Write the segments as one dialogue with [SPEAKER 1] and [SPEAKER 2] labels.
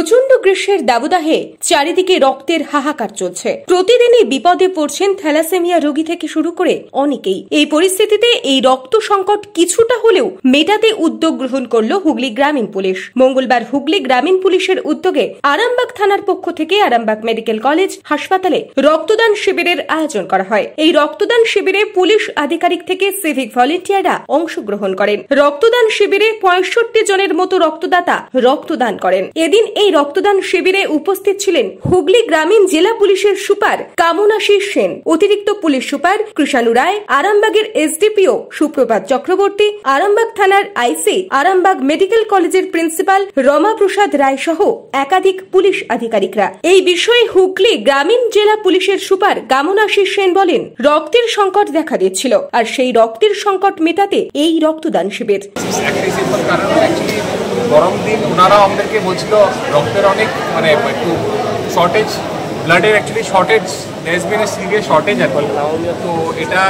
[SPEAKER 1] প্রচন্ড গ্রীষ্মের দাবদাহে চারিদিকে রক্তের হাহাকার চলছে। প্রতিদিনই বিপদে পড়ছেন থ্যালাসেমিয়া রোগী থেকে শুরু করে অনেকেই। এই পরিস্থিতিতে এই রক্ত সংকট কিছুটা হলেও মেটাতে উদ্যোগ গ্রহণ করল হুগলি গ্রামীণ পুলিশ। মঙ্গলবার হুগলি গ্রামীণ পুলিশের উদ্যোগে আরামবাগ থানার পক্ষ থেকে আরামবাগ মেডিকেল কলেজ হাসপাতালে রক্তদান শিবিরের আয়োজন করা হয়। এই রক্তদান শিবিরে পুলিশ আধিকারিক থেকে সিভিক ভলেন্টিয়াররা অংশগ্রহণ করেন। রক্তদান শিবিরে 65 জনের মতো রক্তদাতা রক্তদান করেন। এদিন এই রক্তদান শিবিরে উপস্থিত ছিলেন হুগলি গ্রামীণ জেলা পুলিশের সুপার কামনাশী সেন, অতিরিক্ত পুলিশ সুপার কৃষাণু রায়, আরামবাগের এসডিপিও সুপ্রভাত চক্রবর্তী, আরামবাগ থানার আইসি, আরামবাগ মেডিকেল কলেজের প্রিন্সিপাল রমা প্রসাদ রায় সহ একাধিক পুলিশ আধিকারিকরা। এই বিষয়ে হুগলি গ্রামীণ জেলা পুলিশের সুপার কামনাশী সেন বলেন, রক্তের সংকট দেখা দিচ্ছিল, আর সেই রক্তের সংকট মেটাতে এই রক্তদান শিবির।
[SPEAKER 2] গরম দিন ওনারা আমাদেরকে বলছিল রক্তের অনেক একটু শর্টেজ, ব্লাডের actually shortage, there been a serious shortage আর তো এটা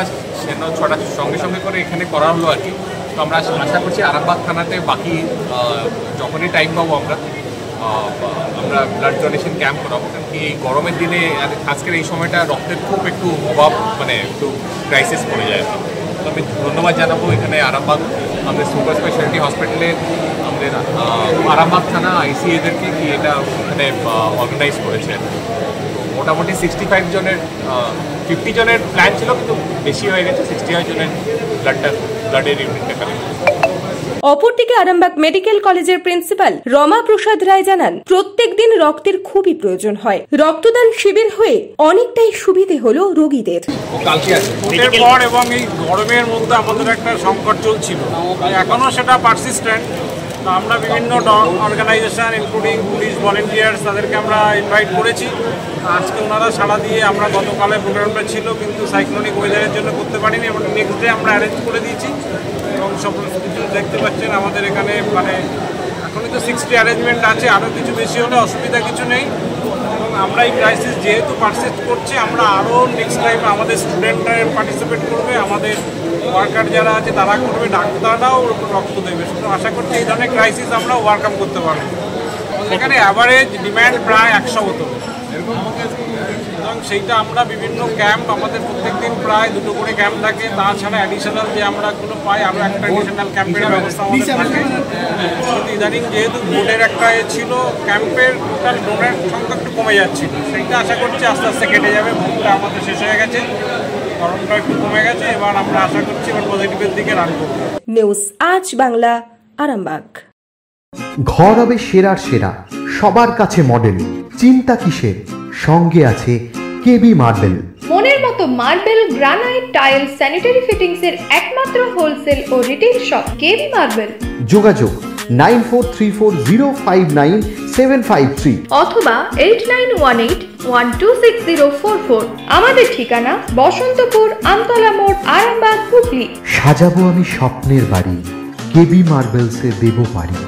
[SPEAKER 2] ছড়ার সঙ্গে সঙ্গে করে এখানে করা হলো আর কি। তো আমরা আশা করছি আরামবাগ থানাতে বাকি যখনই টাইম পাবো আমরা ব্লাড ডোনেশন ক্যাম্প করাবো, কারণ কি এই গরমের দিনে আজকের এই সময়টা রক্তের খুব একটু অভাব, একটু ক্রাইসিস পড়ে যায়। তো আমি ধন্যবাদ জানাবো এখানে আরামবাগ আমাদের সুপার স্পেশালিটি হসপিটালে আমাদের আরামবাগ থানা আইসি এদেরকে কি এটা ওখানে অর্গানাইজ করেছে। তো মোটামুটি 65 জনের 50 জনের প্ল্যান ছিল, কিন্তু বেশি হয়ে গেছে, 65 জনের ব্লাডের ইউনিটটা কালেক্ট।
[SPEAKER 1] অপরদিকে আরামবাগ মেডিকেল কলেজের প্রিন্সিপাল রমা প্রসাদ রায় জানান, প্রত্যেক দিন রক্তের খুবই প্রয়োজন হয়। রক্তদান শিবির হয়ে অনেকটাই সুবিধে হলো রোগীদের।
[SPEAKER 3] ভোটের পর এবং এই গরমের মধ্যে আমাদের একটা সংকট চলছিল, এখনো সেটা পারসিস্টেন্ট। আমরা বিভিন্ন অর্গানাইজেশন ইনক্লুডিং পুলিশ ভলেন্টিয়ার্স তাদেরকে আমরা ইনভাইট করেছি। আজকে ওনারা সাড়া দিয়ে, আমরা গতকালে প্রোগ্রামটা ছিল কিন্তু সাইক্লোনিক ওয়েদারের জন্য করতে পারিনি, এবং নেক্সট ডে আমরা অ্যারেঞ্জ করে দিয়েছি। এবং সমস্ত কিছু দেখতে পাচ্ছেন আমাদের এখানে এখনই তো 60 অ্যারেঞ্জমেন্ট আছে, আরও কিছু বেশি হলে অসুবিধা কিছু নেই। এবং আমরা এই ক্রাইসিস যেহেতু পারসিস্ট করছি, আমরা আরও নেক্সট টাইম আমাদের স্টুডেন্টরা পার্টিসিপেট করবে, আমাদের ওয়ার্কার যারা আছে তারা করবে, ডাক্তাররাও রক্ত দেবে। সুতরাং আশা করছি এই ধরনের ক্রাইসিস আমরা ওভারকাম করতে পারবো। এখানে অ্যাভারেজ ডিম্যান্ড প্রায় 100 বোতল, এবং সেইটা আমরা বিভিন্ন ক্যাম্প, আমাদের প্রত্যেকদিন প্রায় 2টো করে ক্যাম্প থাকে। তাছাড়া অ্যাডিশনাল যে আমরা কোনো পাই, আরও একটা অ্যাডিশনাল ক্যাম্পের ব্যবস্থা আমাদের থাকে। কিন্তু ইদানিং যেহেতু বোর্ডের একটা ছিল, ক্যাম্পের টোটাল ডোনের সংখ্যা একটু কমে যাচ্ছিল, সেইটা আশা করছি আস্তে আস্তে কেটে যাবে। বোর্ডটা আমাদের শেষ হয়ে গেছে, গরমটা একটু কমে গেছে, এবার আমরা আশা করছি এবার পজিটিভের দিকে রাখবো।
[SPEAKER 1] নিউজ আজ বাংলা, আরামবাগ।
[SPEAKER 4] ঘর হবে সেরার সেরা, সবার কাছে মডেল, চিন্তা কিসের, সঙ্গে আছে কেবি মার্বেল।
[SPEAKER 5] মনের মতো marble, granite, tile, sanitary fittings এর একমাত্র হোলসেল ও রিটেল শপ কেবি মার্বেল।
[SPEAKER 4] যোগাযোগ 9434059753
[SPEAKER 5] অথবা 8918126044। আমাদের ঠিকানা বসন্তপুর, আমতলা মোড়, আরামবাগ, হুগলি।
[SPEAKER 4] সাজাবো আমি স্বপ্নের বাড়ি, কেবি মার্বেলসে দেবো বাড়ি।